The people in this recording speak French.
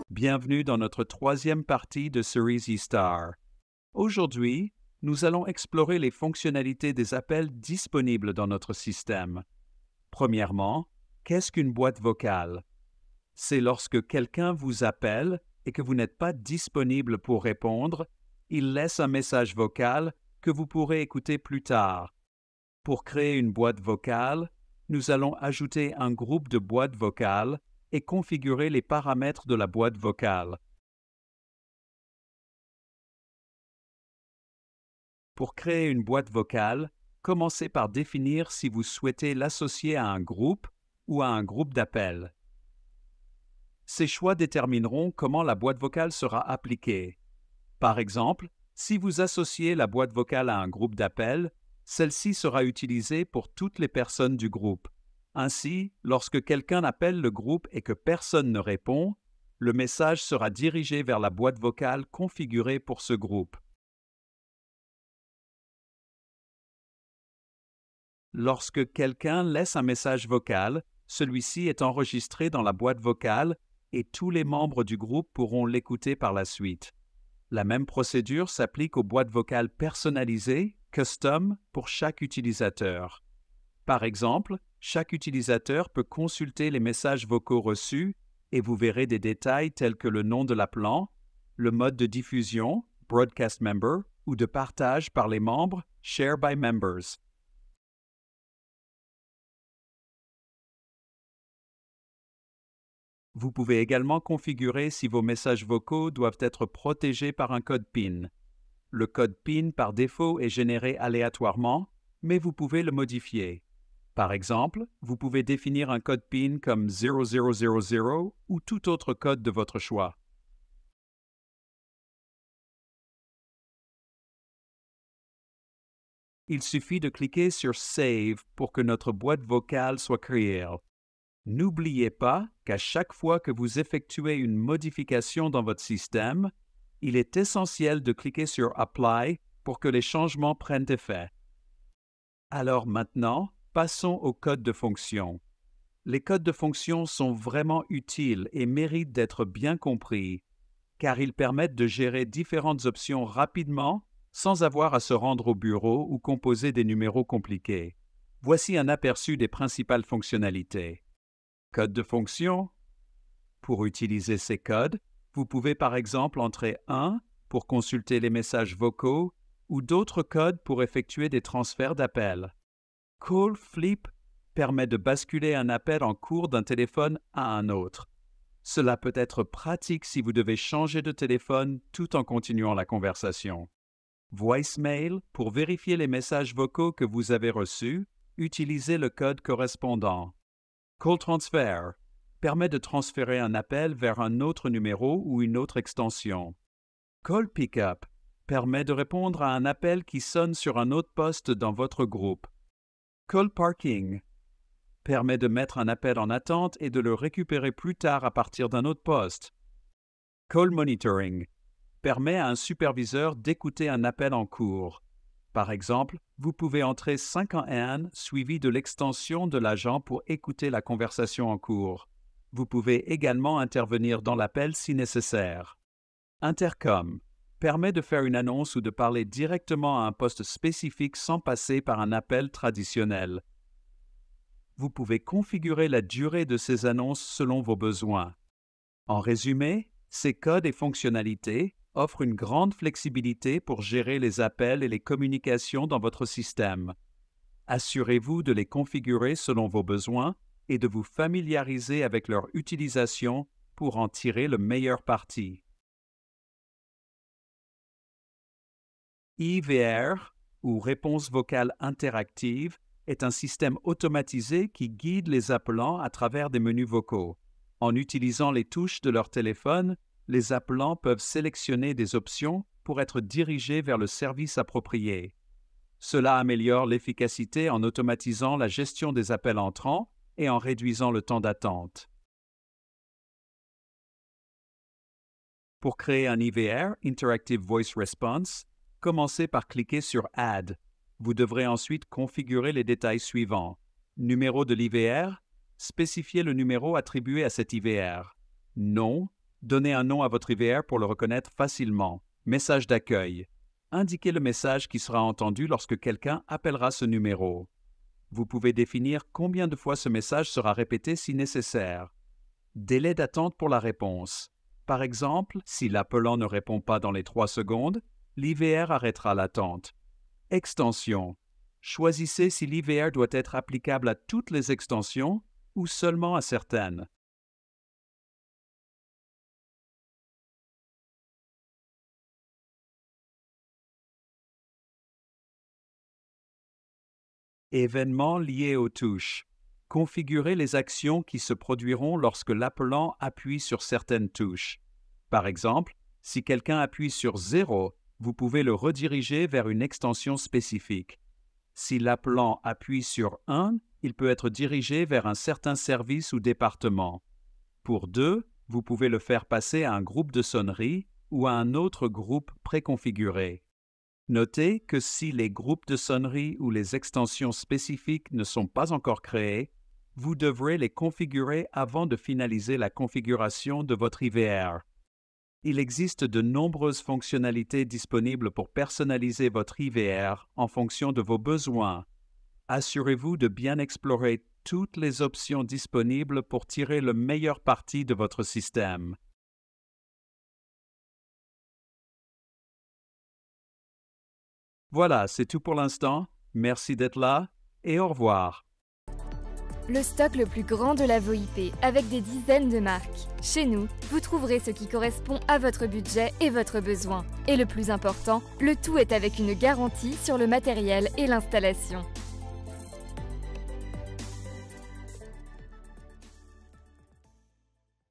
Bienvenue dans notre troisième partie de Cerise Star. Aujourd'hui, nous allons explorer les fonctionnalités des appels disponibles dans notre système. Premièrement, qu'est-ce qu'une boîte vocale? C'est lorsque quelqu'un vous appelle et que vous n'êtes pas disponible pour répondre, il laisse un message vocal que vous pourrez écouter plus tard. Pour créer une boîte vocale, nous allons ajouter un groupe de boîtes vocales et configurer les paramètres de la boîte vocale. Pour créer une boîte vocale, commencez par définir si vous souhaitez l'associer à un groupe ou à un groupe d'appels. Ces choix détermineront comment la boîte vocale sera appliquée. Par exemple, si vous associez la boîte vocale à un groupe d'appels, celle-ci sera utilisée pour toutes les personnes du groupe. Ainsi, lorsque quelqu'un appelle le groupe et que personne ne répond, le message sera dirigé vers la boîte vocale configurée pour ce groupe. Lorsque quelqu'un laisse un message vocal, celui-ci est enregistré dans la boîte vocale et tous les membres du groupe pourront l'écouter par la suite. La même procédure s'applique aux boîtes vocales personnalisées, custom, pour chaque utilisateur. Par exemple, chaque utilisateur peut consulter les messages vocaux reçus et vous verrez des détails tels que le nom de l'appelant, le mode de diffusion, broadcast member, ou de partage par les membres, share by members. Vous pouvez également configurer si vos messages vocaux doivent être protégés par un code PIN. Le code PIN par défaut est généré aléatoirement, mais vous pouvez le modifier. Par exemple, vous pouvez définir un code PIN comme 0000 ou tout autre code de votre choix. Il suffit de cliquer sur Save pour que notre boîte vocale soit créée. N'oubliez pas qu'à chaque fois que vous effectuez une modification dans votre système, il est essentiel de cliquer sur Apply pour que les changements prennent effet. Alors maintenant, passons aux codes de fonction. Les codes de fonction sont vraiment utiles et méritent d'être bien compris, car ils permettent de gérer différentes options rapidement sans avoir à se rendre au bureau ou composer des numéros compliqués. Voici un aperçu des principales fonctionnalités. Code de fonction. Pour utiliser ces codes, vous pouvez par exemple entrer 1 pour consulter les messages vocaux ou d'autres codes pour effectuer des transferts d'appels. Call Flip permet de basculer un appel en cours d'un téléphone à un autre. Cela peut être pratique si vous devez changer de téléphone tout en continuant la conversation. Voicemail, pour vérifier les messages vocaux que vous avez reçus, utilisez le code correspondant. Call Transfer permet de transférer un appel vers un autre numéro ou une autre extension. Call Pickup permet de répondre à un appel qui sonne sur un autre poste dans votre groupe. Call Parking permet de mettre un appel en attente et de le récupérer plus tard à partir d'un autre poste. Call Monitoring permet à un superviseur d'écouter un appel en cours. Par exemple, vous pouvez entrer 5 en N suivi de l'extension de l'agent pour écouter la conversation en cours. Vous pouvez également intervenir dans l'appel si nécessaire. Intercom permet de faire une annonce ou de parler directement à un poste spécifique sans passer par un appel traditionnel. Vous pouvez configurer la durée de ces annonces selon vos besoins. En résumé, ces codes et fonctionnalités offrent une grande flexibilité pour gérer les appels et les communications dans votre système. Assurez-vous de les configurer selon vos besoins et de vous familiariser avec leur utilisation pour en tirer le meilleur parti. IVR, ou réponse vocale interactive, est un système automatisé qui guide les appelants à travers des menus vocaux. En utilisant les touches de leur téléphone, les appelants peuvent sélectionner des options pour être dirigés vers le service approprié. Cela améliore l'efficacité en automatisant la gestion des appels entrants et en réduisant le temps d'attente. Pour créer un IVR, Interactive Voice Response, commencez par cliquer sur Add. Vous devrez ensuite configurer les détails suivants. Numéro de l'IVR, spécifiez le numéro attribué à cet IVR. Nom, donnez un nom à votre IVR pour le reconnaître facilement. Message d'accueil. Indiquez le message qui sera entendu lorsque quelqu'un appellera ce numéro. Vous pouvez définir combien de fois ce message sera répété si nécessaire. Délai d'attente pour la réponse. Par exemple, si l'appelant ne répond pas dans les 3 secondes, l'IVR arrêtera l'attente. Extension. Choisissez si l'IVR doit être applicable à toutes les extensions ou seulement à certaines. Événements liés aux touches. Configurez les actions qui se produiront lorsque l'appelant appuie sur certaines touches. Par exemple, si quelqu'un appuie sur 0, vous pouvez le rediriger vers une extension spécifique. Si l'appelant appuie sur 1, il peut être dirigé vers un certain service ou département. Pour 2, vous pouvez le faire passer à un groupe de sonnerie ou à un autre groupe préconfiguré. Notez que si les groupes de sonnerie ou les extensions spécifiques ne sont pas encore créés, vous devrez les configurer avant de finaliser la configuration de votre IVR. Il existe de nombreuses fonctionnalités disponibles pour personnaliser votre IVR en fonction de vos besoins. Assurez-vous de bien explorer toutes les options disponibles pour tirer le meilleur parti de votre système. Voilà, c'est tout pour l'instant. Merci d'être là et au revoir. Le stock le plus grand de la VoIP, avec des dizaines de marques. Chez nous, vous trouverez ce qui correspond à votre budget et votre besoin. Et le plus important, le tout est avec une garantie sur le matériel et l'installation.